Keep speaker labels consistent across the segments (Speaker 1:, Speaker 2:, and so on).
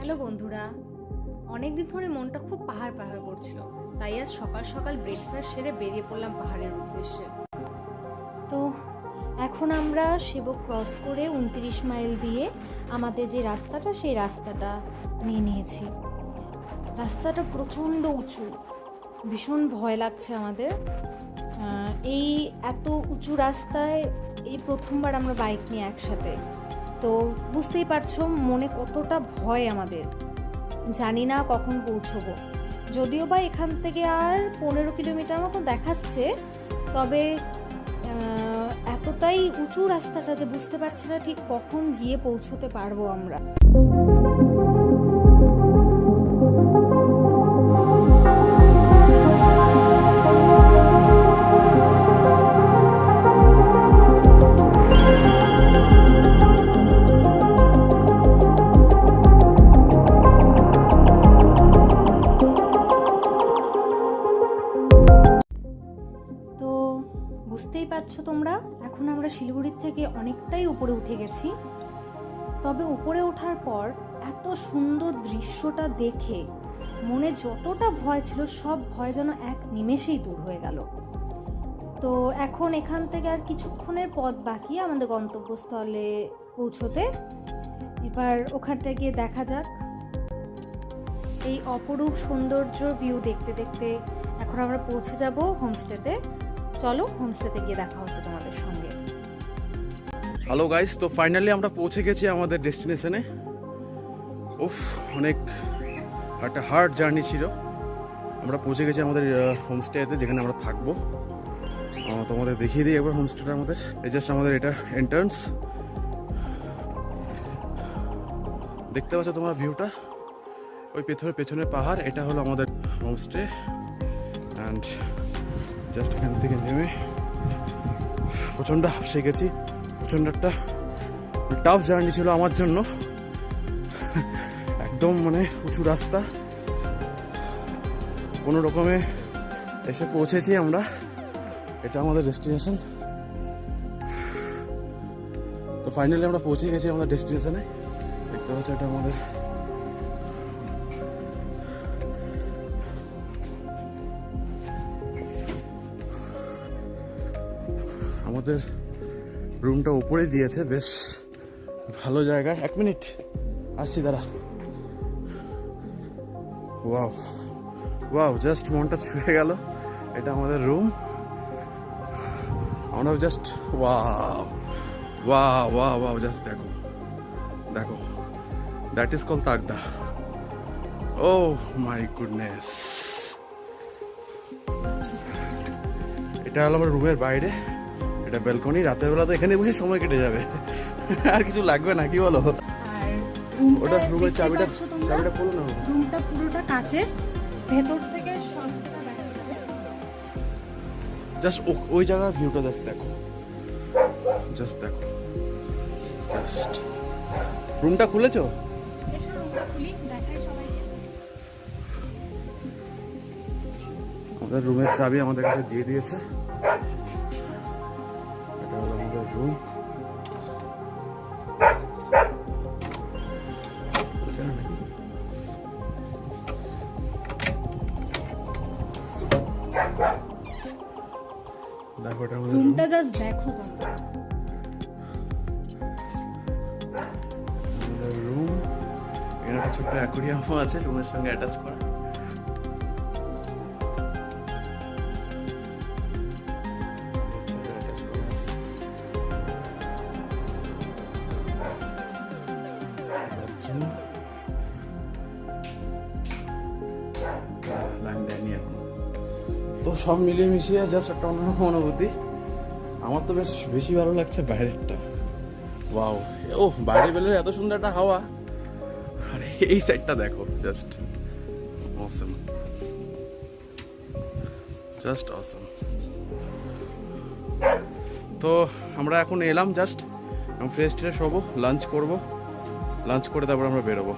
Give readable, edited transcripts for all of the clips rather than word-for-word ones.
Speaker 1: Hello বন্ধুরা, অনেকদিন ধরে মনটা খুব পাহাড় পাহাড় করছিল, তাই আজ সকাল সকাল ব্রেকফাস্ট সেরে বেরিয়ে পড়লাম পাহাড়ের উদ্দেশ্যে। তো এখন আমরা সেবক ক্রস করে 29 মাইল দিয়ে আমাদের যে রাস্তাটা সেই রাস্তাটা নিয়ে নিয়েছি। রাস্তাটা প্রচণ্ড উঁচু, ভীষণ ভয় লাগছে আমাদের। এই এত উঁচু রাস্তায় এই প্রথমবার আমরা বাইক নিয়ে একসাথে, তো বুঝতেই পারছো মনে কতটা ভয় আমাদের। জানি না কখন পৌঁছবো, যদিও বা এখান থেকে আর 15 কিলোমিটার মতো দেখাচ্ছে, তবে এতটাই উঁচু রাস্তাটা যে বুঝতে পারছি না ঠিক কখন গিয়ে পৌঁছতে পারবো আমরা। বুঝতেই পারছো তোমরা, এখন আমরা শিলিগুড়ির থেকে অনেকটাই উপরে উঠে গেছি। তবে উপরে ওঠার পর এত সুন্দর দৃশ্যটা দেখে মনে যতটা ভয় ছিল সব ভয় যেন এক নিমেষেই দূর হয়ে গেল। তো এখন এখান থেকে আর কিছুক্ষণের পথ বাকি আমাদের গন্তব্যস্থলে পৌঁছতে। এবার ওখানটা গিয়ে দেখা যাক। এই অপরূপ সৌন্দর্য ভিউ দেখতে দেখতে এখন আমরা পৌঁছে যাব হোমস্টেতে। চলো হোমস্টেতে গিয়ে দেখা হচ্ছে তোমাদের সঙ্গে।
Speaker 2: হ্যালো গাইস, তো ফাইনালি আমরা পৌঁছে গেছি আমাদের ডেস্টিনেশনে। উফ, অনেক একটা হার্ড জার্নি ছিল। আমরা পৌঁছে গেছি আমাদের হোমস্টেতে, যেখানে আমরা থাকবো। তোমাদের দেখিয়ে দিই একবার হোমস্টেটা আমাদের। এই জাস্ট আমাদের এটা এন্ট্রান্স, দেখতে পাচ্ছ তোমরা ভিউটা, ওই পেছনে পাহাড়। এটা হলো আমাদের হোমস্টে। অ্যান্ড জাস্ট এখান থেকে নেমে প্রচণ্ড হাঁপসে গেছি। প্রচণ্ড একটা টাফ জার্নি ছিল আমার জন্য, একদম মানে উঁচু রাস্তা। কোনো রকমে এসে পৌঁছেছি আমরা। এটা আমাদের ডেস্টিনেশন। তো ফাইনালি আমরা পৌঁছে গেছি আমাদের ডেস্টিনেশনে। দেখতে পাচ্ছি এটা আমাদের রুমটা উপরে দিয়েছে, বেশ ভালো জায়গা। 1 মিনিট আসছি, দাঁড়া। ওয়াও ওয়াও, জাস্ট মনটা ছুঁয়ে গেল। এটা আমাদের রুম। আমরা just wow wow wow wow, just দেখো দেখো, দ্যাট ইজ কল তাগদা। ও মাই গুডনেস, এটা হলো আমার রুমের বাইরে। এটা ব্যালকনি। রাতের বেলা তো এখানে বসে সময় কেটে যাবে, আর কিছু লাগবে না, কি বলো? ওটা রুমের চাবিটা খোলো না।
Speaker 1: রুমটা পুরোটা কাচের, ভেতর থেকে সবটা দেখা যাবে।
Speaker 2: জাস্ট ওই জায়গার ভিউটা জাস্ট দেখো, জাস্ট দেখো। জাস্ট রুমটা খুলেছো?
Speaker 1: এসো রুমটা খুলি, দেখাই সবাইকে।
Speaker 2: আমাদের রুমের চাবি আমাদের কাছে দিয়ে দিয়েছে। এটা হলো আমাদের রুম। দেখো এটা আমাদের
Speaker 1: রুমটা জাস্ট দেখো তোমরা।
Speaker 2: আমাদের রুম। এখানে একটা ছোট্ট অ্যাকোরিয়ামও আছে রুমের সঙ্গে অ্যাটাচ করা। তো সব মিলিয়ে মিশিয়ে জাস্ট একটা অন্যরকম অনুভূতি। আমার তো বেশি ভালো লাগছে বাইরেরটা। ওয়াও, ও বাইরে বেরোলে এত সুন্দর একটা হাওয়া, আর এই সাইডটা দেখো, জাস্ট অসম, জাস্ট অসম। তো আমরা এখন এলাম জাস্ট ফ্রেশ ট্রেশ হবো, লাঞ্চ করবো। লাঞ্চ করে তারপর আমরা বেরোবো।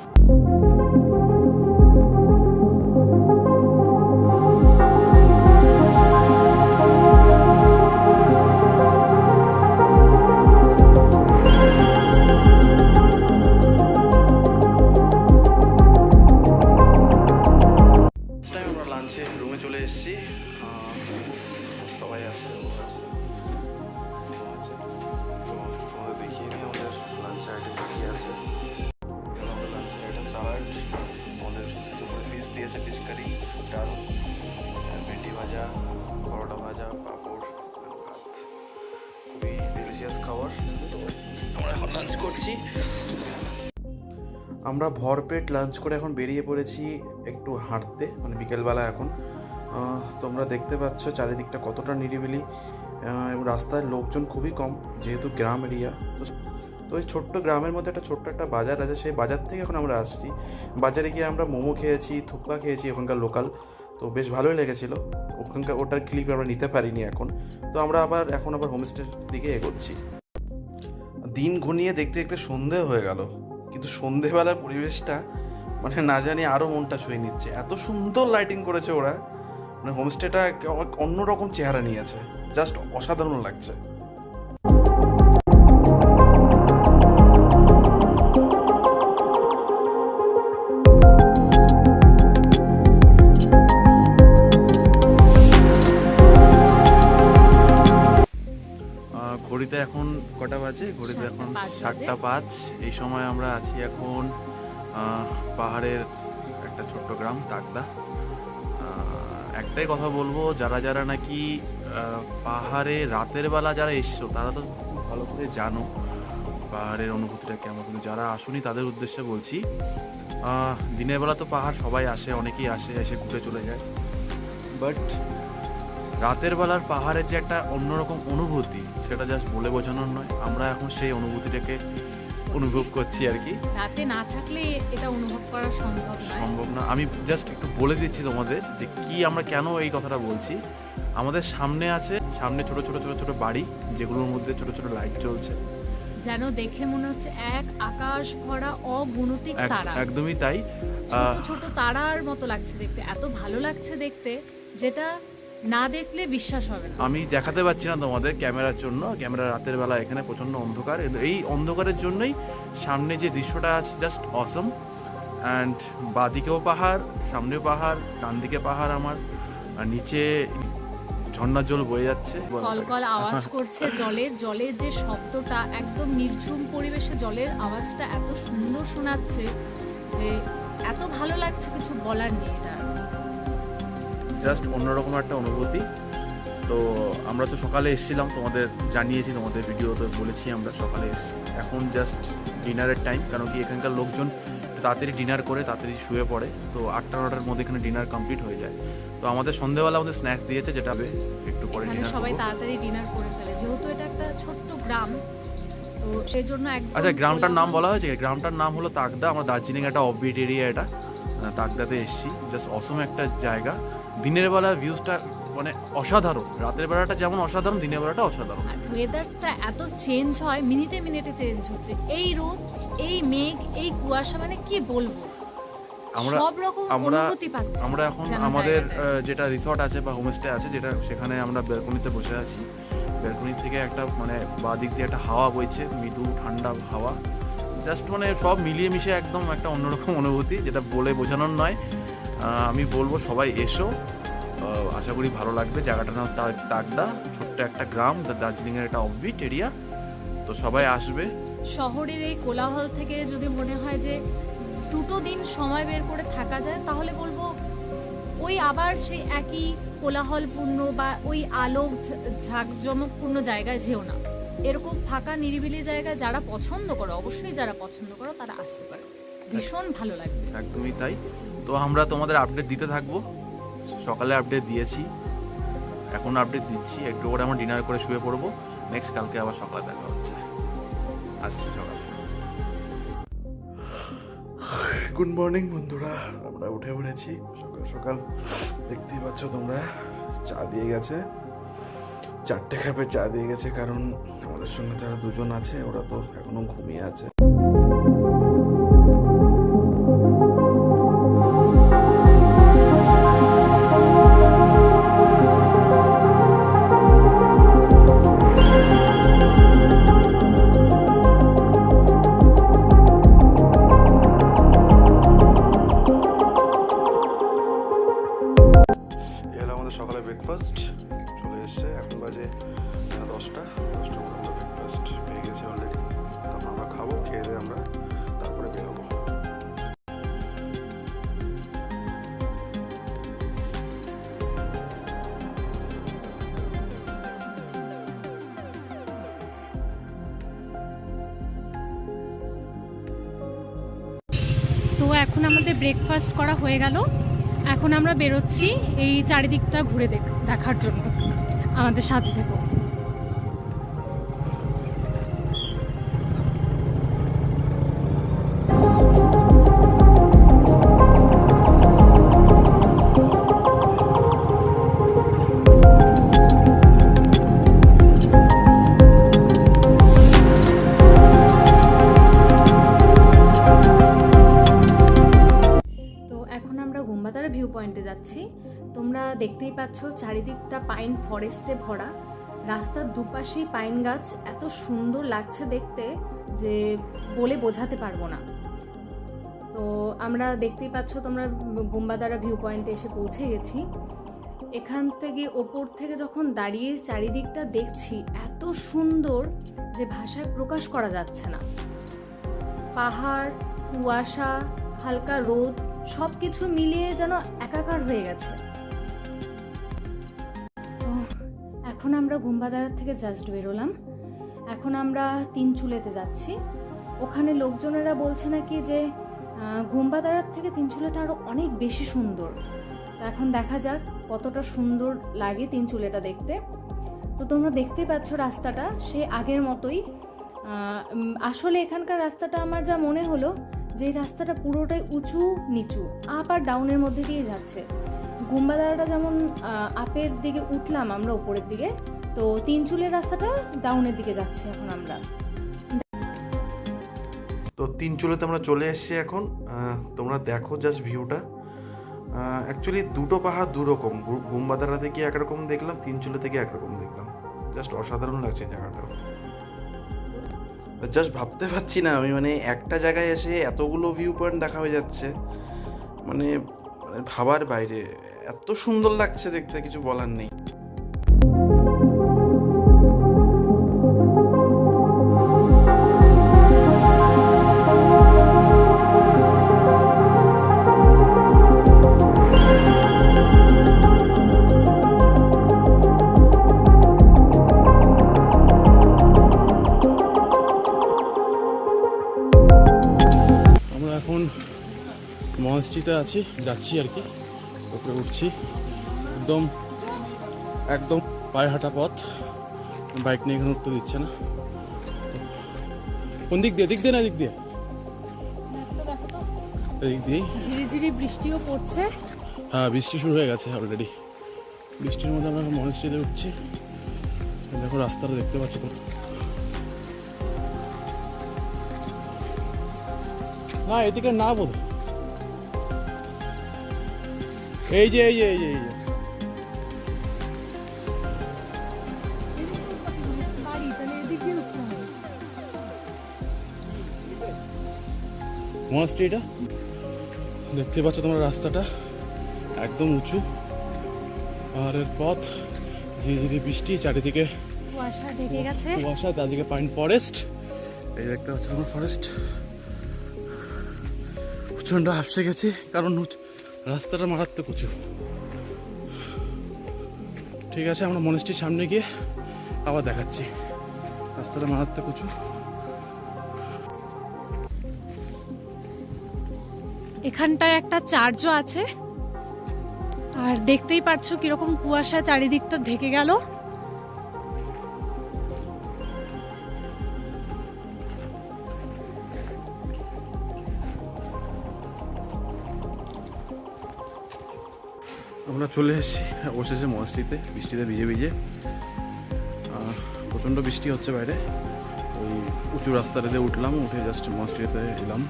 Speaker 2: স্যালাড, আমাদের দুপুরে ফিশ দিয়েছে, ফিশ কারি, ডাল, ভেন্ডি ভাজা, পরোটা ভাজা, পাঁপড়, ভাত। খুবই ডেলিশিয়াস খাবার। আমরা এখন লাঞ্চ করছি। আমরা ভরপেট লাঞ্চ করে এখন বেরিয়ে পড়েছি একটু হাঁটতে, মানে বিকেলবেলা এখন। তোমরা দেখতে পাচ্ছ চারিদিকটা কতটা নিরিবিলি, এবং রাস্তায় লোকজন খুবই কম যেহেতু গ্রাম এরিয়া। তো ওই ছোট্ট গ্রামের মধ্যে ছোট্ট একটা বাজার আছে, সেই বাজার থেকে এখন আমরা আসছি। বাজারে গিয়ে আমরা মোমো খেয়েছি, থুপ্পা খেয়েছি ওখানকার লোকাল, তো বেশ ভালোই লেগেছিলো। ওটার ক্লিপ আমরা নিতে পারিনি এখন। তো আমরা এখন আবার হোমস্টের দিকে এগোচ্ছি। দিন ঘনিয়ে দেখতে দেখতে সন্ধে হয়ে গেল, কিন্তু সন্ধেবেলার পরিবেশটা মানে না জানি আরও মনটা ছুঁয়ে নিচ্ছে। এত সুন্দর লাইটিং করেছে ওরা, মানে হোমস্টেটা অন্যরকম চেহারা নিয়েছে, জাস্ট অসাধারণ লাগছে। ঘড়িতে এখন কটা বাজে? ঘড়িতে এখন 7:05। এই সময় আমরা আছি এখন পাহাড়ের একটা ছোট্ট গ্রাম তাকদা। একটাই কথা বলবো, যারা যারা নাকি পাহাড়ে রাতের বেলা যারা এসছো তারা তো খুব ভালো করে জানো পাহাড়ের অনুভূতিটা কেমন, কিন্তু যারা আসুনি তাদের উদ্দেশ্যে বলছি, দিনের বেলা তো পাহাড় সবাই আসে, অনেকেই আসে, এসে ঘুরে চলে যায়, বাট রাতের বেলার পাহাড়ের যে একটা অন্যরকম অনুভূতি সেটা জাস্ট বলে বোঝানোর নয়। আমরা এখন সেই অনুভূতিটাকে অনুভব করছি আর কি।
Speaker 1: রাতে না থাকলে এটা অনুভব করা সম্ভব
Speaker 2: না। আমি জাস্ট একটু বলে দিচ্ছি তোমাদের যে কি আমরা কেন এই কথাটা বলছি। আমাদের সামনে ছোট ছোট ছোট ছোট বাড়ি, যেগুলোর মধ্যে ছোট ছোট লাইট জ্বলছে,
Speaker 1: যেন দেখে মনে হচ্ছে এক আকাশ ভরা অগুণতিক তারা।
Speaker 2: একদমই তাই,
Speaker 1: ছোট ছোট তারার মতো লাগছে দেখতে, এত ভালো লাগছে দেখতে যেটা না দেখলে বিশ্বাস হবে না।
Speaker 2: আমি দেখাতে পারছি না তোমাদের ক্যামেরার জন্য, ক্যামেরা রাতের বেলা এখানে প্রচন্ড অন্ধকার, এই অন্ধকারের জন্যই সামনে যে দৃশ্যটা আছে জাস্ট অসম। অ্যান্ড বাঁদিকেও পাহাড়, সামনেও পাহাড়, ডান দিকে পাহাড় আমার, আর নিচে ঝর্ণার জল বয়ে যাচ্ছে,
Speaker 1: কলকল আওয়াজ করছে জলের যে শব্দটা, একদম নির্ঝুম পরিবেশে জলের আওয়াজটা এত সুন্দর শোনাচ্ছে যে এত ভালো লাগছে, কিছু বলার নেই। এটা
Speaker 2: জাস্ট অন্যরকম একটা অনুভূতি। তো আমরা তো সকালে এসেছিলাম, তোমাদের জানিয়েছি, তোমাদের ভিডিওতে বলেছি আমরা সকালে এসেছি। এখন জাস্ট ডিনারের টাইম, কারণ কি এখানকার লোকজন তাড়াতাড়ি ডিনার করে তাড়াতাড়ি শুয়ে পড়ে, তো 8টা-9টার মধ্যে এখানে ডিনার কমপ্লিট হয়ে যায়। তো আমাদের সন্ধ্যেবেলা আমাদের স্ন্যাক্স দিয়েছে, যেটা একটু পরে ডিনার
Speaker 1: সবাই তাড়াতাড়ি ডিনার করে ফেলে, যেহেতু এটা একটা ছোট্ট গ্রাম, তো সেই জন্য একদম।
Speaker 2: আচ্ছা, গ্রামটার নাম বলা হয়েছে? গ্রামটার নাম হলো তাকদা। আমরা দার্জিলিং একটা অফবিট এরিয়া, এটা তাকদাতে এসেছি। জাস্ট অসম একটা জায়গা। দিনের বেলা ভিউজটা মানে অসাধারণ, রাতের বেলাটা যেমন অসাধারণ, দিনের বেলাটা অসাধারণ।
Speaker 1: ওয়েদারটা এত চেঞ্জ হয়, মিনিটে মিনিটে চেঞ্জ হচ্ছে, এই রোদ, এই মেঘ, এই কুয়াশা, মানে কি বলবো, সব রকম অনুভূতি পাচ্ছি।
Speaker 2: আমরা এখন আমাদের যেটা রিসর্ট আছে বা হোমস্টে আছে, যেটা সেখানে আমরা ব্যালকনিতে বসে আছি। ব্যালকনি থেকে একটা মানে বাদিক দিয়ে একটা হাওয়া বইছে, মৃদু ঠান্ডা হাওয়া, জাস্ট মানে সব মিলিয়ে মিশে একদম একটা অন্যরকম অনুভূতি, যেটা বলে বোঝানোর নয়। আমি বলবো সবাই এসো, আশা করি ভালো লাগবে। জায়গাটার নাম তাকদা, ছোট্ট একটা গ্রাম, দার্জিলিংয়ের একটা অফবিট এরিয়া, তো সবাই আসবে।
Speaker 1: শহরের এই কোলাহল থেকে যদি মনে হয় যে দুটো দিন সময় বের করে থাকা যায়, তাহলে বলবো ওই আবার সেই একই কোলাহলপূর্ণ বা ওই আলো ঝাঁকজমকপূর্ণ জায়গায় যেও না। এরকম ফাঁকা নিরিবিলি জায়গায় যারা পছন্দ করো, অবশ্যই যারা পছন্দ করো তারা আসতে পারে, ভীষণ ভালো লাগবে।
Speaker 2: একদমই তাই। তো আমরা তোমাদের আপডেট দিতে থাকবো। সকালে আপডেট দিয়েছি, এখন আপডেট দিচ্ছি। একটু করে আমরা ডিনার করে শুয়ে পড়বো। নেক্সট কালকে আবার সকালে দেখা হচ্ছে। আসছি সকালে। গুড মর্নিং বন্ধুরা, আমরা উঠে পড়েছি সকাল সকাল। দেখতেই পাচ্ছ তোমরা, চা দিয়ে গেছে, 4টে কাপে চা দিয়ে গেছে, কারণ আমাদের সঙ্গে তারা দুজন আছে, ওরা তো এখনো ঘুমিয়ে আছে। সকালে ব্রেকফাস্ট চলে এসছে, এখন বাজে 10টার মধ্যে আমরা ব্রেকফাস্ট পেয়ে গেছি অলরেডি। তারপর আমরা খাবো, খেয়ে দিয়ে আমরা তারপরে বেরোবো।
Speaker 1: এখন আমাদের ব্রেকফাস্ট করা হয়ে গেল। এখন আমরা বেরোচ্ছি এই চারিদিকটা ঘুরে দেখার জন্য। আমাদের সাথে থেকো। গুম্বাদারা ভিউ পয়েন্টে যাচ্ছি। তোমরা দেখতেই পাচ্ছ চারিদিকটা পাইন ফরেস্টে ভরা, রাস্তার দুপাশেই পাইন গাছ, এত সুন্দর লাগছে দেখতে যে বলে বোঝাতে পারবো না। তো আমরা দেখতেই পাচ্ছ তোমরা গুম্বাদারা ভিউ পয়েন্টে এসে পৌঁছে গেছি। এখান থেকে ওপর থেকে যখন দাঁড়িয়ে চারিদিকটা দেখছি এত সুন্দর যে ভাষায় প্রকাশ করা যাচ্ছে না। পাহাড়, কুয়াশা, হালকা রোদ সব কিছু মিলিয়ে যেন একাকার হয়ে গেছে। তো এখন আমরা গুম্বাদারার থেকে জাস্ট বেরোলাম। এখন আমরা তিনচুলেতে যাচ্ছি। ওখানে লোকজনেরা বলছে নাকি যে গুম্বাদারার থেকে তিনচুলেটা আরো অনেক বেশি সুন্দর। তো এখন দেখা যাক কতটা সুন্দর লাগে তিনচুলেটা দেখতে। তো তোমরা দেখতেই পাচ্ছ রাস্তাটা সে আগের মতোই। আসলে এখানকার রাস্তাটা আমার যা মনে হলো যে রাস্তাটা পুরোটাই উঁচু নিচু, আপ আর ডাউনের মধ্যে দিয়ে যাচ্ছে। গুম্বাদারাটা যেমন আপের দিকে উঠলাম আমরা উপরের দিকে, তো তিনচুলের রাস্তাটা ডাউনের দিকে যাচ্ছে এখন আমরা।
Speaker 2: তো তিনচুলেতে আমরা চলে এসেছি এখন। তোমরা দেখো জাস্ট ভিউটা। অ্যাকচুয়ালি দুটো পাহাড় দুরকম, গুম্বাদারা থেকে একরকম দেখলাম, তিনচুলে থেকে একরকম দেখলাম। জাস্ট অসাধারণ লাগছে জায়গাটা। জাস্ট ভাবতে পারছি না আমি, মানে একটা জায়গায় এসে এতগুলো ভিউ পয়েন্ট দেখা হয়ে যাচ্ছে, মানে ভাবার বাইরে। এত সুন্দর লাগছে দেখতে, কিছু বলার নেই। মনস্ট্রিতে আছি, যাচ্ছি আর কি, উপরে উঠছি। একদম একদম পায়ে হাঁটা পথ, বাইক নিয়ে এখানে উঠতে দিচ্ছে না। কোন দিক দিয়ে? দিক দিয়ে না দিক দিয়ে? এদিক দিয়েই।
Speaker 1: ঝিরিঝিরি বৃষ্টিও পড়ছে।
Speaker 2: হ্যাঁ, বৃষ্টি শুরু হয়ে গেছে অলরেডি। বৃষ্টির মধ্যে আমরা মনস্ট্রিতে উঠছি। দেখো রাস্তাটা দেখতে পাচ্ছ তো। না, এদিকে না বোধ। এই যে এই যে এই যে এই যে মনস্ট্রিটা দেখতে পাচ্ছ তোমরা। রাস্তাটা একদম উঁচু, পাহাড়ের পথ, ধীরে ধীরে বৃষ্টি, চারিদিকে
Speaker 1: কুয়াশা ঢেকে গেছে।
Speaker 2: কুয়াশা, চারদিকে পাইন ফরেস্ট। এই দেখতে পাচ্ছ তোমার ফরেস্ট। প্রচণ্ড হাঁপসে গেছি কারণ রাস্তাটা মারাত্মক উঁচু। ঠিক আছে, আমরা মনস্ট্রির সামনে গিয়ে আবার দেখাচ্ছি। রাস্তাটা মারাত্মক উঁচু।
Speaker 1: এখানটায় একটা চার্চও আছে, আর দেখতেই পাচ্ছ কিরকম কুয়াশা চারিদিকটা ঢেকে গেল।
Speaker 2: আমরা চলে এসেছি অবশেষে মনস্ট্রিতে, বৃষ্টিতে ভিজে ভিজে। প্রচণ্ড বৃষ্টি হচ্ছে বাইরে। ওই উঁচু রাস্তাটা দিয়ে উঠলাম, উঠে জাস্ট মনস্ট্রিতে এলাম।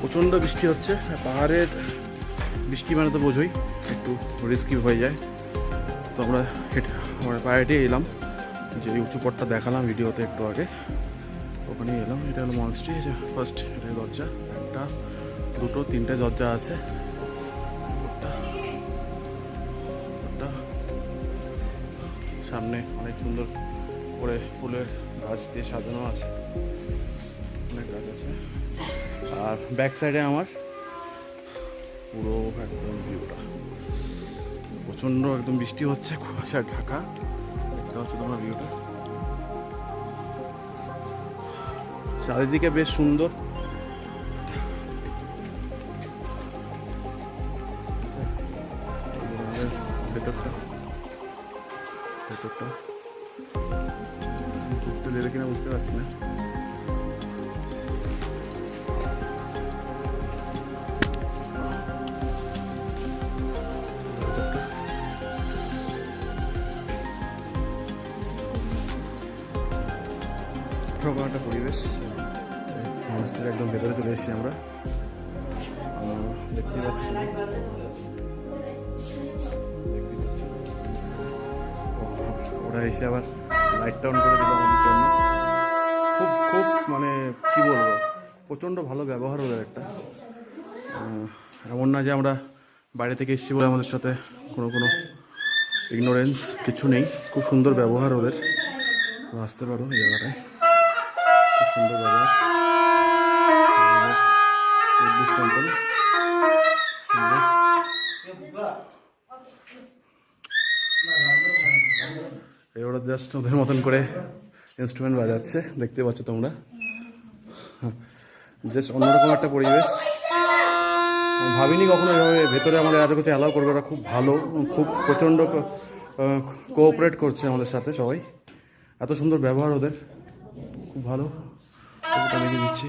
Speaker 2: প্রচণ্ড বৃষ্টি হচ্ছে। পাহাড়ের বৃষ্টি মানে তো বোঝোই, একটু রিস্কি হয়ে যায়। তো আমরা পায়ে হেঁটে এলাম, যে উঁচু পথটা দেখালাম ভিডিওতে একটু আগে, ওখানেই এলাম। এটা হলো মনস্ট্রি। ফার্স্ট এটা দরজা, একটা দুটো তিনটে দরজা আছে। সামনে অনেক সুন্দর করে ফুলের গাছ দিয়ে সাজানো আছে, অনেক গাছ আছে। আর ব্যাক সাইডে আমার পুরো একদম ভিউটা। প্রচণ্ড একদম বৃষ্টি হচ্ছে, কুয়াশায় ঢাকা। দেখতে হচ্ছে তোমার ভিউটা, চারিদিকে বেশ সুন্দর। ভেতরটা ঢুকতে দেবে কিনা বুঝতে পারছি না। একটা পরিবেশ, মনস্টারের একদম ভেতরে চলে এসেছি আমরা। দেখতে পাচ্ছি ওরা এসে আবার লাইটটা অন করে দিল আমাদের জন্য। খুব মানে কি বলবো, প্রচণ্ড ভালো ব্যবহার ওদের একটা। এমন না যে আমরা বাইরে থেকে এসেছি বলে আমাদের সাথে কোনো ইগনোরেন্স কিছু নেই। খুব সুন্দর ব্যবহার ওদের। আসতে পারো এই জায়গাটায়, খুব সুন্দর ব্যবহার। বুদ্ধিস্ট টেম্পল ওরা জাস্ট ওদের মতন করে ইনস্ট্রুমেন্ট বাজাচ্ছে, দেখতে পাচ্ছ তোমরা। জাস্ট অন্যরকম একটা পরিবেশ। আমি ভাবিনি কখনো এভাবে ভেতরে আমাদের এত কিছু অ্যালাউ করবে। ওরা খুব ভালো, খুব প্রচণ্ড কোঅপারেট করছে আমাদের সাথে সবাই। এত সুন্দর ব্যবহার ওদের, খুব ভালো। দেখে দিচ্ছি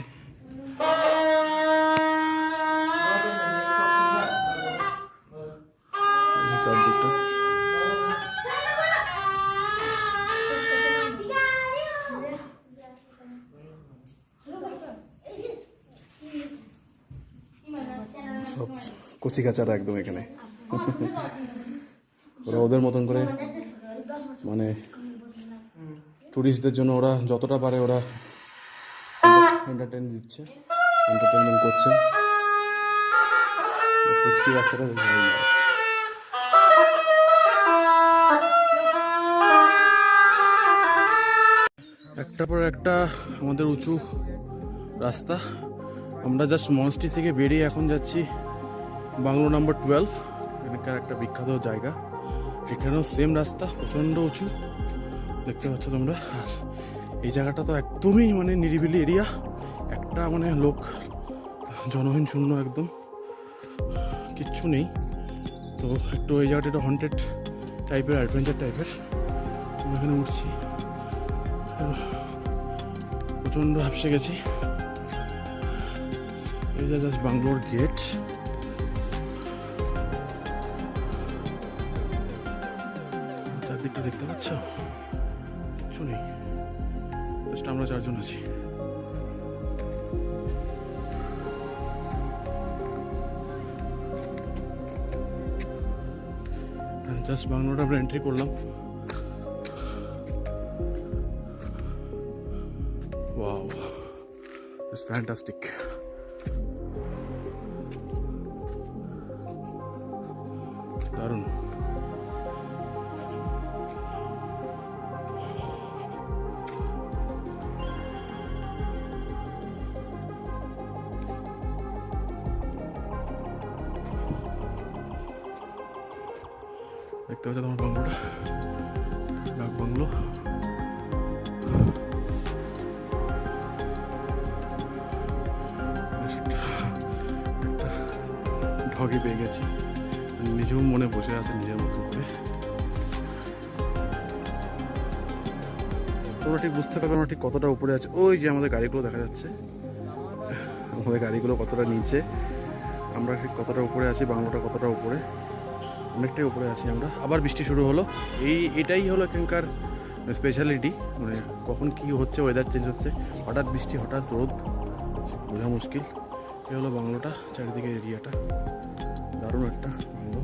Speaker 2: চারদিকটা। সব কচি কাচারা একদম এখানে। ওরা ওদের মতন করে মানে টুরিস্টদের জন্য ওরা যতটা পারে ওরা এন্টারটেনমেন্ট করছে। কুচকি বাচ্চারা ভালো লাগছে। একটার পর একটা আমাদের উঁচু রাস্তা। আমরা জাস্ট মনস্ট্রি থেকে বেরিয়ে এখন যাচ্ছি বাংলো নাম্বার 12। এখানকার একটা বিখ্যাত জায়গা। এখানেও সেম রাস্তা, প্রচণ্ড উঁচু, দেখতে পাচ্ছ তোমরা। আর এই জায়গাটা তো একদমই মানে নিরিবিলি এরিয়া, একটা মানে লোক জনহীন শূন্য, একদম কিচ্ছু নেই। তো একটু এই জায়গাটা একটু হন্টেড টাইপের, অ্যাডভেঞ্চার টাইপের। আমরা এখানে উঠছি, প্রচণ্ড হাঁপসে গেছি। এই যে জাস্ট বাংলোর গেট। চারদিকটা দেখতে পাচ্ছ, কিচ্ছু নেই, জাস্ট আমরা চারজন আছি। জাস্ট বাংলোটা আমরা এন্ট্রি করলাম। Wow, it's fantastic. দারুণ। দেখতে পাচ্ছ তোমার বাংলোটা, ডাক বাংলো। ঢগে পেয়ে গেছি, নিজেও মনে বসে আছে নিজের মতো করে। তোমরা ঠিক বুঝতে পারবে আমরা ঠিক কতটা উপরে আছে। ওই যে আমাদের গাড়িগুলো দেখা যাচ্ছে, আমাদের গাড়িগুলো কতটা নিচে, আমরা ঠিক কতটা উপরে আছি, বাংলোটা কতটা উপরে, অনেকটাই উপরে আছি আমরা। আবার বৃষ্টি শুরু হলো। এটাই হলো এখানকার স্পেশালিটি, মানে কখন কি হচ্ছে, ওয়েদার চেঞ্জ হচ্ছে, হঠাৎ বৃষ্টি হঠাৎ রোদ, বোঝা মুশকিল। এই হলো বাংলোটা, চারিদিকে এরিয়াটা দারুণ একটা বাংলো।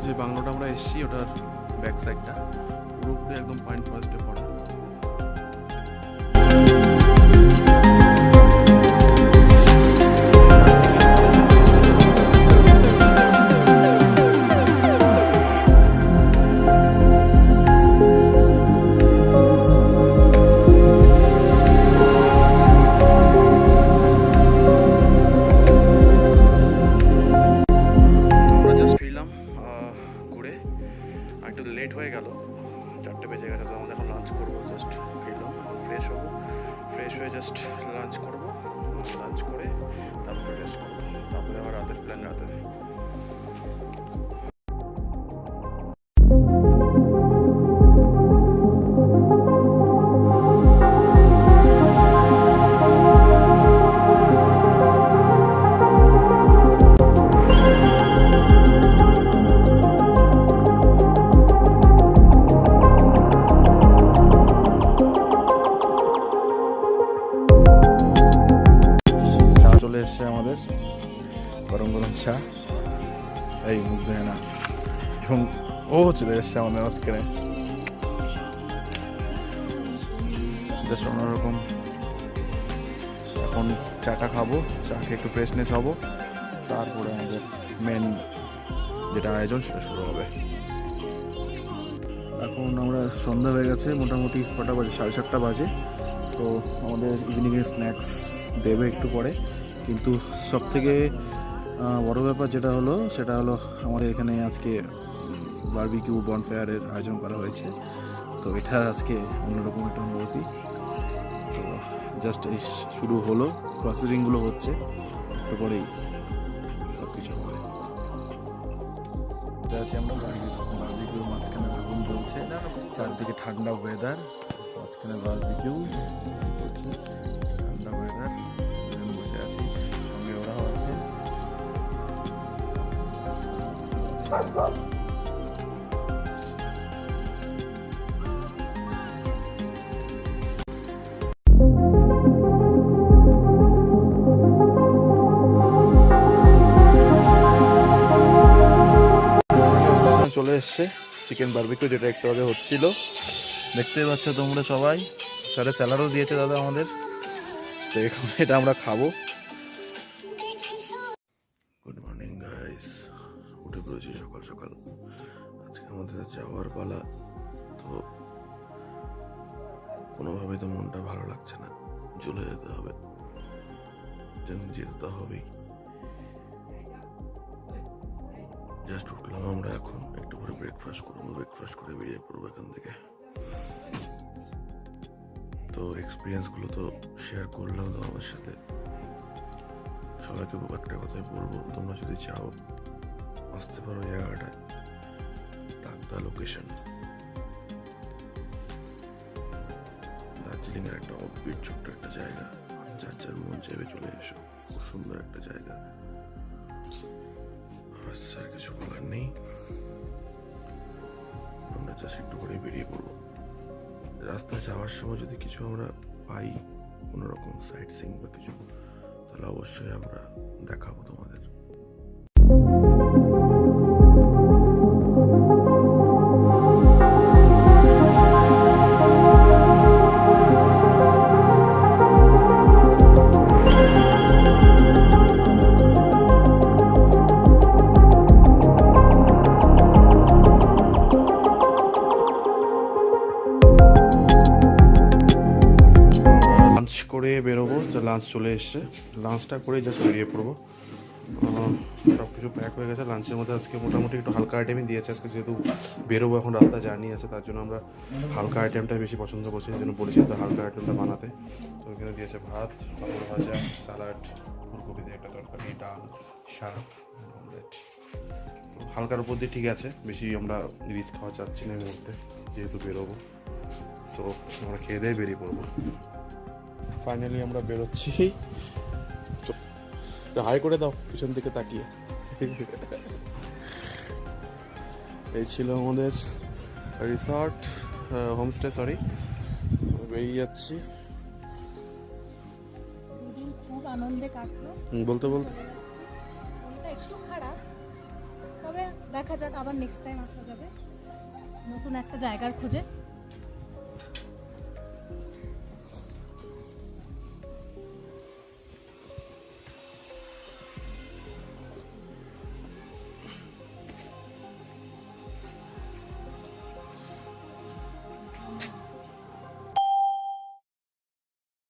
Speaker 2: যে বাংলোটা আমরা এসেছি ওটার ব্যাক সাইডটা পুরোপুরি একদম পয়েন্ট ফরেস্টে পড়া। লেট হয়ে গেল, 4টে বেজে গেছে। তো আমরা এখন লাঞ্চ করবো, জাস্ট ফিরলাম, এখন ফ্রেশ হবো, ফ্রেশ হয়ে জাস্ট লাঞ্চ করবো, লাঞ্চ করে তারপরে রেস্ট করবো, তারপরে আবার রাতের প্ল্যান রাতে। এসছে আমাদের গরম গরম চা। এই মুখ ধুয়ে না, এবং ও চলে এসছে আমাদের মাঝখানে। জাস্ট অন্যরকম। এখন চাটা খাবো, চা খেয়ে একটু ফ্রেশনেস হবো, তারপরে আমাদের মেন যেটা আয়োজন সেটা শুরু হবে। এখন আমরা সন্ধ্যা হয়ে গেছে, মোটামুটি কটা বাজে, 7:30 বাজে। তো আমাদের ইভিনিংয়ে স্ন্যাক্স দেবে একটু পরে, কিন্তু সবথেকে বড় ব্যাপার যেটা হলো সেটা হলো আমাদের এখানে আজকে বারবিকিউ বনফায়ারের আয়োজন করা হয়েছে। তো এটা আজকে অন্যরকম একটা অনুভূতি। তো জাস্ট এই শুরু হলো, প্রসেসিংগুলো হচ্ছে, একটু পরেই সব কিছু হবে। আছে আমরা বারবিকিউ মাঝখানে আগুন জ্বলছে, চারদিকে ঠান্ডা ওয়েদার, মাঝখানে বারবিকিউ হচ্ছে, ঠান্ডা ওয়েদার, বসে আছি, সঙ্গে ওরাও আছে। চলে এসছে চিকেন বারবিকিউ, যেটা একটু আগে হচ্ছিল, দেখতেই পাচ্ছ তোমরা সবাই। স্যারের স্যালাডও দিয়েছে দাদা আমাদের। তো এখন এটা আমরা খাবো। গুড মর্নিং গাইস, উঠে পড়েছি সকাল সকাল। আজকে আমাদের যাওয়ার পালা। তো কোনোভাবেই তো মনটা ভালো লাগছে না, চলে যেতে হবে, যেতে তো হবেই। জাস্ট উঠলাম আমরা, এখন একটু পরে ব্রেকফাস্ট করবো, ব্রেকফাস্ট করে বেরিয়ে পড়বো এখান থেকে। তো এক্সপিরিয়েন্সগুলো তো শেয়ার করলাম তোমাদের সাথে। সবাইকে একটা কথাই বলবো, তোমরা যদি চাও আসতে পারো জায়গাটায়, তাকদা লোকেশন, দার্জিলিংয়ের একটা অফবিট ছোট্ট একটা জায়গা, যার যার মন চাইবে চলে এসো, খুব সুন্দর একটা জায়গা। আর কিছু বলার নেই, আমরা জাস্ট একটু করে বেরিয়ে পড়বো। রাস্তায় যাওয়ার সময় যদি কিছু আমরা পাই, কোনোরকম সাইট সিং বা কিছু, তাহলে অবশ্যই আমরা দেখাবো তোমাদের। করে বেরোবো, তো লাঞ্চ চলে এসছে, লাঞ্চটা করে জাস্ট বেরিয়ে পড়বো। সব কিছু প্যাক হয়ে গেছে। লাঞ্চের মধ্যে আজকে মোটামুটি একটু হালকা আইটেমই দিয়েছে আজকে, যেহেতু বেরোবো, এখন রাস্তা জার্নি আছে, তার জন্য আমরা হালকা আইটেমটাই বেশি পছন্দ করছি, সেই জন্য বলেছি তো হালকা আইটেমটা বানাতে। তো এখানে দিয়েছে ভাত, পাপড় ভাজা, স্যালাড, ফুলকপি দিয়ে একটা তরকারি, ডাল, শাক, অমলেট। হালকার উপর দিয়ে ঠিক আছে, বেশি আমরা রিচ খাওয়া চাচ্ছি না এই মুহূর্তে, যেহেতু বেরোবো। সো আমরা খেয়ে দিয়ে বেরিয়ে পড়বো। ফাইনালি আমরা বেরোচ্ছি। হাই করে দাও পিছন দিকে তাকিয়ে। এই ছিল আমাদের রিসর্ট, হোমস্টে, সরি। বেরিয়ে যাচ্ছি,
Speaker 1: খুব আনন্দে কাটলো।
Speaker 2: বলতে বলতে
Speaker 1: মনটা একটু খারাপ, তবে দেখা যাক, আবার নেক্সট টাইম আসা যাবে নতুন একটা জায়গার খোঁজে।